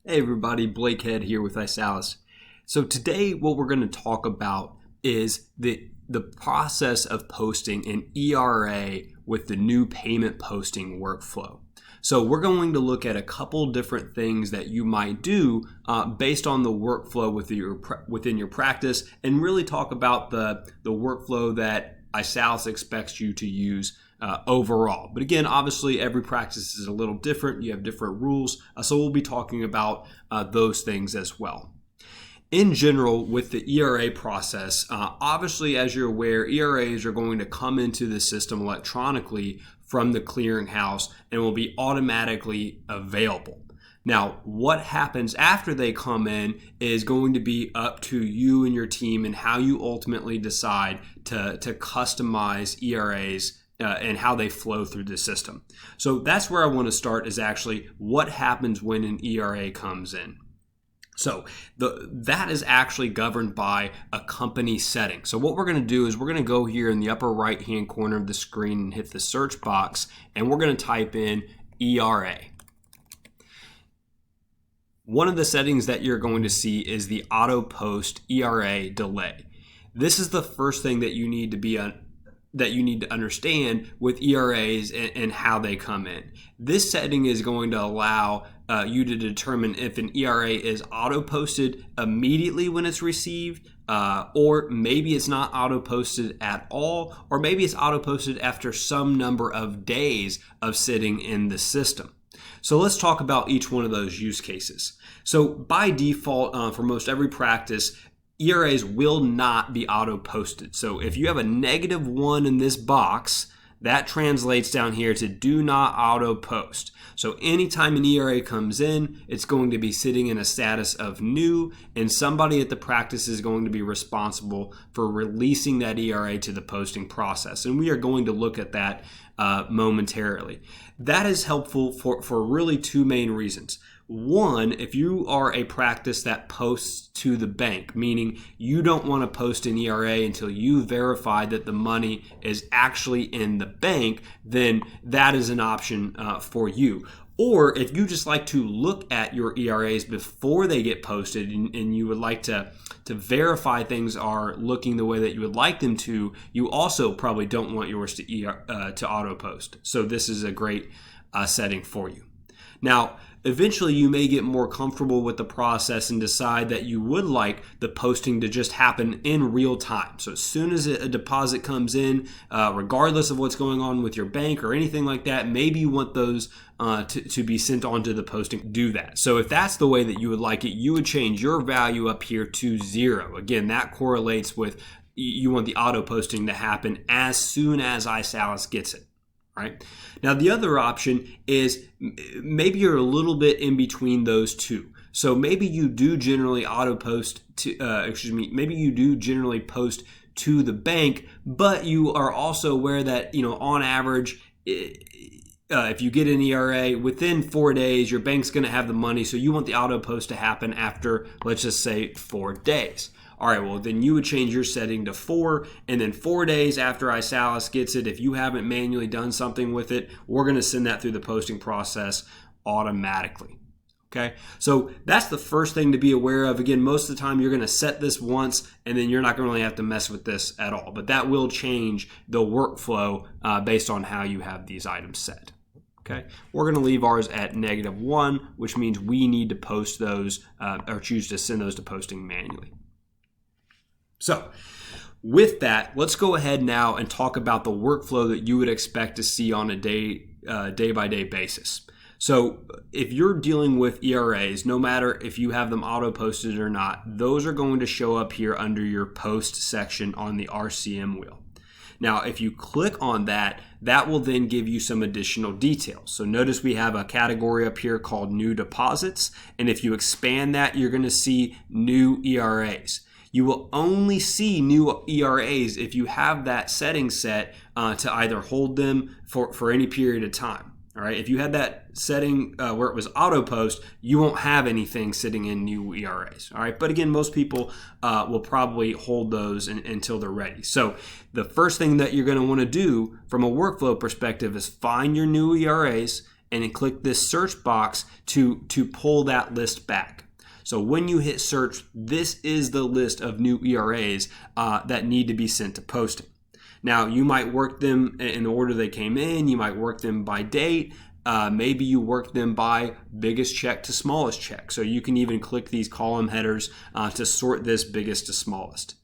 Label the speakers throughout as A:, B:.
A: Hey everybody, Blake Head here with iSalus. So today what we're going to talk about is the process of posting an ERA with the new payment posting workflow. So we're going to look at a couple different things that you might do based on the workflow within your practice, and really talk about the workflow that iSalus expects you to use overall. But again, obviously every practice is a little different. You have different rules. So we'll be talking about those things as well. In general, with the ERA process, obviously, as you're aware, ERAs are going to come into the system electronically from the clearinghouse and will be automatically available. Now, what happens after they come in is going to be up to you and your team and how you ultimately decide to customize ERAs and how they flow through the system. So that's where I want to start, is actually what happens when an ERA comes in. So that is actually governed by a company setting. So what we're going to do is we're going to go here in the upper right hand corner of the screen and hit the search box, and we're going to type in ERA. One of the settings that you're going to see is the auto post ERA delay. This is the first thing that you need to understand with ERAs and how they come in. This setting is going to allow you to determine if an ERA is auto-posted immediately when it's received, or maybe it's not auto-posted at all, or maybe it's auto-posted after some number of days of sitting in the system. So let's talk about each one of those use cases. So by default, for most every practice, ERAs will not be auto-posted. So if you have a -1 in this box, that translates down here to do not auto-post. So anytime an ERA comes in, it's going to be sitting in a status of new, and somebody at the practice is going to be responsible for releasing that ERA to the posting process. And we are going to look at that momentarily. That is helpful for really two main reasons. One, if you are a practice that posts to the bank, meaning you don't want to post an ERA until you verify that the money is actually in the bank, then that is an option for you. Or if you just like to look at your ERAs before they get posted and you would like to verify things are looking the way that you would like them to, you also probably don't want yours to auto post. So this is a great setting for you. Now, eventually you may get more comfortable with the process and decide that you would like the posting to just happen in real time. So as soon as a deposit comes in, regardless of what's going on with your bank or anything like that, maybe you want those to be sent on to the posting. Do that. So if that's the way that you would like it, you would change your value up here to 0. Again, that correlates with you want the auto posting to happen as soon as iSalus gets it. Right? Now, the other option is maybe you're a little bit in between those two. So maybe you do generally post to the bank, but you are also aware that, on average, if you get an ERA within 4 days, your bank's going to have the money. So you want the auto post to happen after, let's just say, 4 days. All right, well, then you would change your setting to 4, and then 4 days after iSalus gets it, if you haven't manually done something with it, we're going to send that through the posting process automatically. Okay, so that's the first thing to be aware of. Again, most of the time you're going to set this once, and then you're not going to really have to mess with this at all. But that will change the workflow based on how you have these items set. Okay, we're going to leave ours at -1, which means we need to post those or choose to send those to posting manually. So with that, let's go ahead now and talk about the workflow that you would expect to see on a day-by-day basis. So if you're dealing with ERAs, no matter if you have them auto-posted or not, those are going to show up here under your post section on the RCM wheel. Now, if you click on that, that will then give you some additional details. So notice we have a category up here called New Deposits, and if you expand that, you're going to see New ERAs. You will only see new ERAs if you have that setting set to either hold them for any period of time. All right. If you had that setting where it was auto post, you won't have anything sitting in new ERAs. All right. But again, most people will probably hold those until they're ready. So the first thing that you're going to want to do from a workflow perspective is find your new ERAs and then click this search box to pull that list back. So when you hit search, this is the list of new ERAs that need to be sent to posting. Now, you might work them in the order they came in. You might work them by date. Maybe you work them by biggest check to smallest check. So you can even click these column headers to sort this biggest to smallest.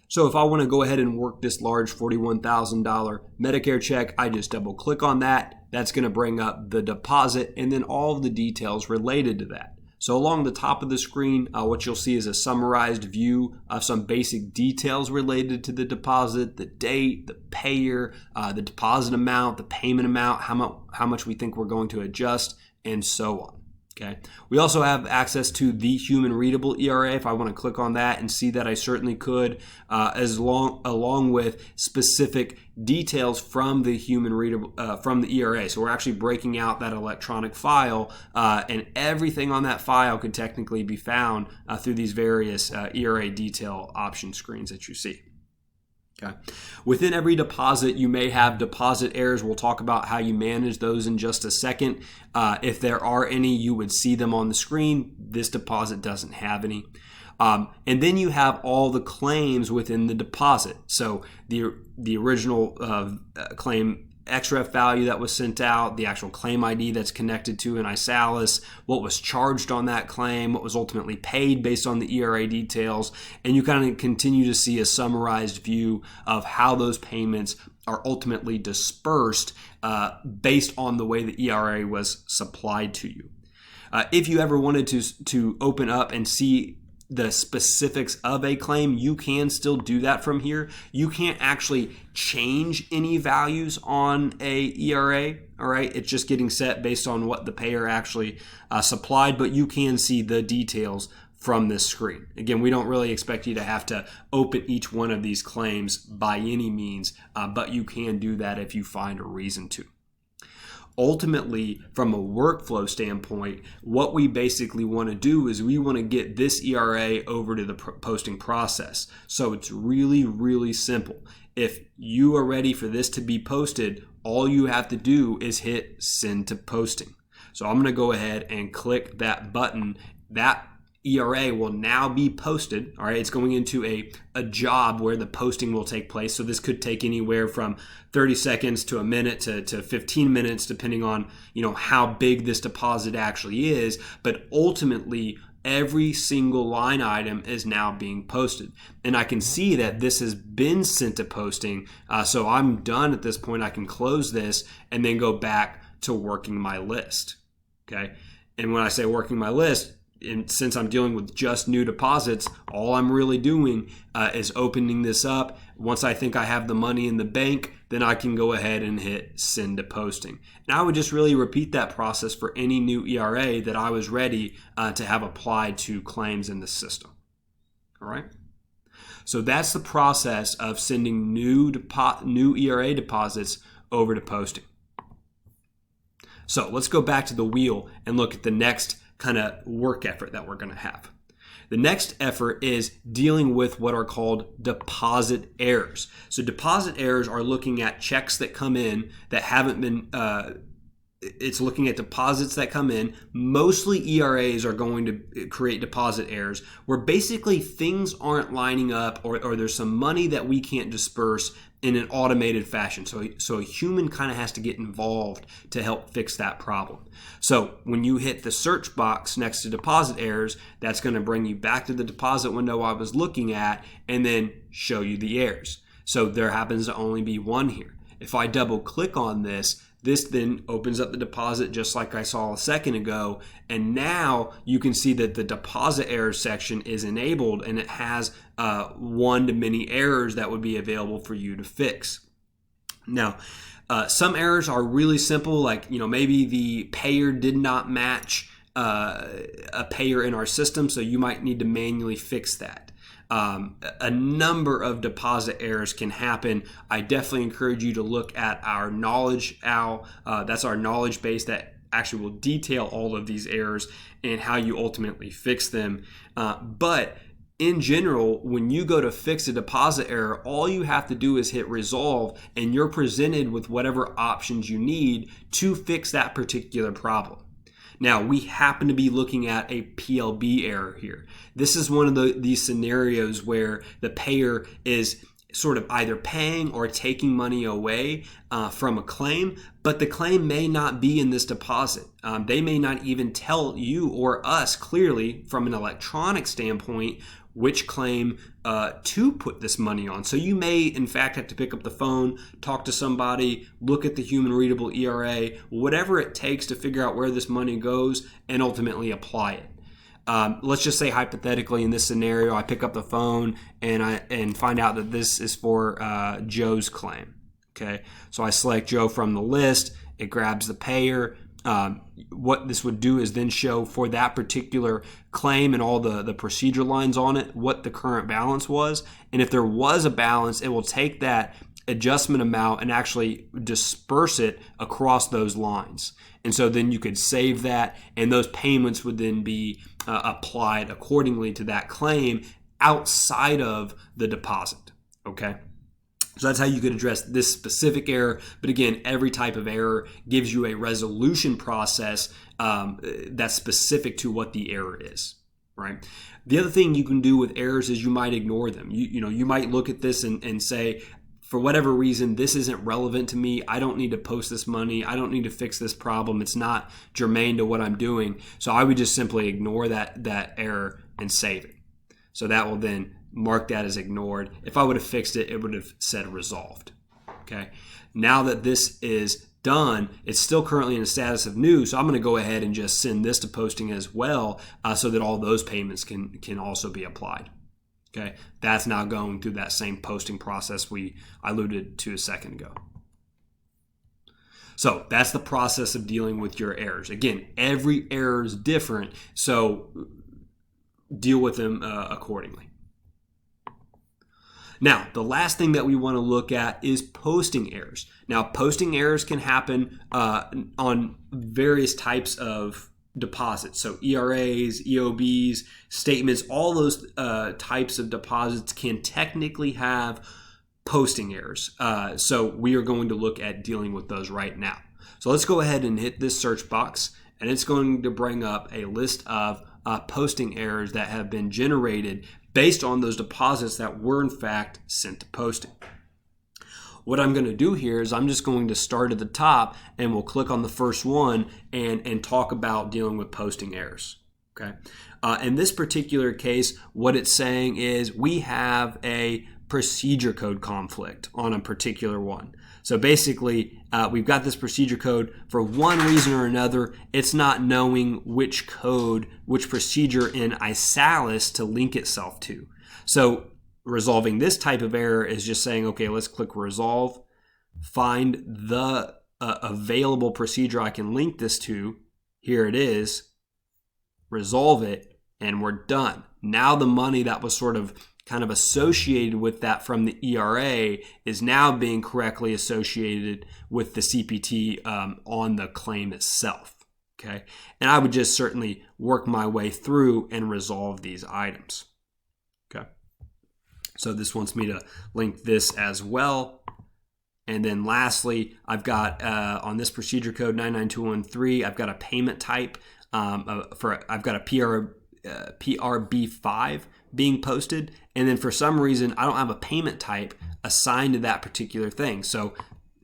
A: So if I want to go ahead and work this large $41,000 Medicare check, I just double click on that. That's going to bring up the deposit and then all of the details related to that. So along the top of the screen, what you'll see is a summarized view of some basic details related to the deposit, the date, the payer, the deposit amount, the payment amount, how much we think we're going to adjust, and so on. Okay. We also have access to the human readable ERA. If I want to click on that and see that, I certainly could, along with specific details from the human readable from the ERA. So we're actually breaking out that electronic file, and everything on that file could technically be found through these various ERA detail option screens that you see. Okay. Within every deposit, you may have deposit errors. We'll talk about how you manage those in just a second. If there are any, you would see them on the screen. This deposit doesn't have any. And then you have all the claims within the deposit. So the original claim XREF value that was sent out, the actual claim ID that's connected to an iSalus, what was charged on that claim, what was ultimately paid based on the ERA details, and you kind of continue to see a summarized view of how those payments are ultimately dispersed based on the way the ERA was supplied to you. If you ever wanted to open up and see the specifics of a claim, you can still do that from here. You can't actually change any values on a ERA, all right? It's just getting set based on what the payer actually supplied, but you can see the details from this screen. Again, we don't really expect you to have to open each one of these claims by any means, but you can do that if you find a reason to. Ultimately, from a workflow standpoint, what we basically want to do is we want to get this ERA over to the posting process. So it's really, really simple. If you are ready for this to be posted, all you have to do is hit send to posting. So I'm going to go ahead and click that button. That ERA will now be posted. All right, it's going into a job where the posting will take place. So this could take anywhere from 30 seconds to a minute to 15 minutes, depending on how big this deposit actually is. But ultimately, every single line item is now being posted, and I can see that this has been sent to posting. So I'm done at this point. I can close this and then go back to working my list. Okay, and when I say working my list, and since I'm dealing with just new deposits, all I'm really doing is opening this up. Once I think I have the money in the bank, then I can go ahead and hit send to posting. And I would just really repeat that process for any new ERA that I was ready to have applied to claims in the system. All right. So that's the process of sending new ERA deposits over to posting. So let's go back to the wheel and look at the next kind of work effort that we're going to have. The next effort is dealing with what are called deposit errors. So deposit errors are looking at checks that come in that haven't been, it's looking at deposits that come in. Mostly ERAs are going to create deposit errors where basically things aren't lining up or there's some money that we can't disperse in an automated fashion. So a human kind of has to get involved to help fix that problem. So when you hit the search box next to deposit errors, that's going to bring you back to the deposit window I was looking at and then show you the errors. So there happens to only be one here. If I double click on this then opens up the deposit just like I saw a second ago. And now you can see that the deposit errors section is enabled and it has one-to-many errors that would be available for you to fix. Now, some errors are really simple, like maybe the payer did not match a payer in our system, so you might need to manually fix that. A number of deposit errors can happen. I definitely encourage you to look at our Knowledge Owl. That's our knowledge base that actually will detail all of these errors and how you ultimately fix them. But in general, when you go to fix a deposit error, all you have to do is hit resolve, and you're presented with whatever options you need to fix that particular problem. Now, we happen to be looking at a PLB error here. This is one of these scenarios where the payer is sort of either paying or taking money away from a claim, but the claim may not be in this deposit. They may not even tell you or us clearly from an electronic standpoint which claim to put this money on. So you may, in fact, have to pick up the phone, talk to somebody, look at the human readable ERA, whatever it takes to figure out where this money goes and ultimately apply it. Let's just say hypothetically in this scenario, I pick up the phone and find out that this is for Joe's claim. Okay, so I select Joe from the list. It grabs the payer. What this would do is then show for that particular claim and all the procedure lines on it what the current balance was. And if there was a balance, it will take that adjustment amount and actually disperse it across those lines. And so then you could save that, and those payments would then be applied accordingly to that claim outside of the deposit. Okay. So that's how you could address this specific error. But again, every type of error gives you a resolution process that's specific to what the error is, right? The other thing you can do with errors is you might ignore them. You might look at this and say, for whatever reason, this isn't relevant to me. I don't need to post this money. I don't need to fix this problem. It's not germane to what I'm doing. So I would just simply ignore that error and save it. So that will then mark that as ignored. If I would have fixed it, it would have said resolved. Okay. Now that this is done, it's still currently in a status of new. So I'm going to go ahead and just send this to posting as well, so that all those payments can also be applied. Okay. That's now going through that same posting process I alluded to a second ago. So that's the process of dealing with your errors. Again, every error is different, so deal with them accordingly. Now, the last thing that we want to look at is posting errors. Now, posting errors can happen on various types of deposits. So ERAs, EOBs, statements, all those types of deposits can technically have posting errors. So we are going to look at dealing with those right now. So let's go ahead and hit this search box, and it's going to bring up a list of posting errors that have been generated based on those deposits that were in fact sent to posting. What I'm going to do here is I'm just going to start at the top, and we'll click on the first one and talk about dealing with posting errors. Okay. In this particular case, what it's saying is we have a procedure code conflict on a particular one. So basically, we've got this procedure code. For one reason or another, it's not knowing which code, which procedure in Isalus to link itself to. So resolving this type of error is just saying, okay, let's click resolve, find the available procedure I can link this to. Here it is, resolve it, and we're done. Now the money that was sort of kind of associated with that from the ERA is now being correctly associated with the CPT on the claim itself. Okay, and I would just certainly work my way through and resolve these items. Okay, so this wants me to link this as well. And then lastly, I've got on this procedure code 99213, I've got a payment type I've got a PRB5 being posted, and then for some reason I don't have a payment type assigned to that particular thing. So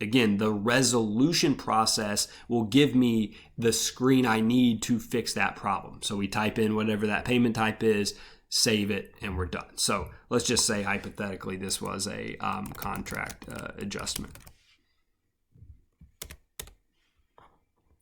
A: again, the resolution process will give me the screen I need to fix that problem. So we type in whatever that payment type is, save it, and we're done. So let's just say hypothetically this was a contract adjustment.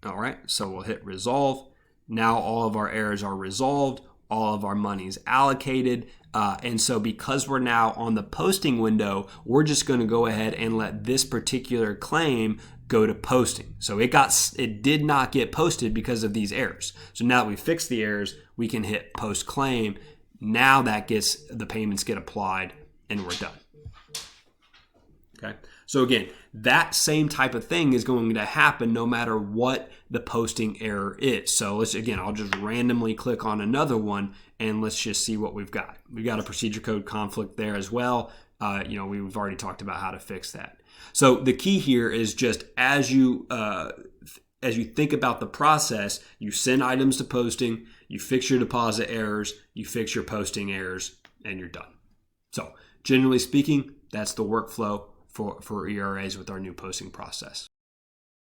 A: All right, so we'll hit resolve. Now all of our errors are resolved. All of our money is allocated. And so because we're now on the posting window, we're just going to go ahead and let this particular claim go to posting. So it did not get posted because of these errors. So now that we fixed the errors, we can hit post claim. Now the payments get applied and we're done. Okay. So again, that same type of thing is going to happen no matter what the posting error is. So I'll just randomly click on another one and let's just see what we've got. We've got a procedure code conflict there as well. We've already talked about how to fix that. So the key here is just as you think about the process, you send items to posting, you fix your deposit errors, you fix your posting errors, and you're done. So generally speaking, that's the workflow for ERAs with our new posting process.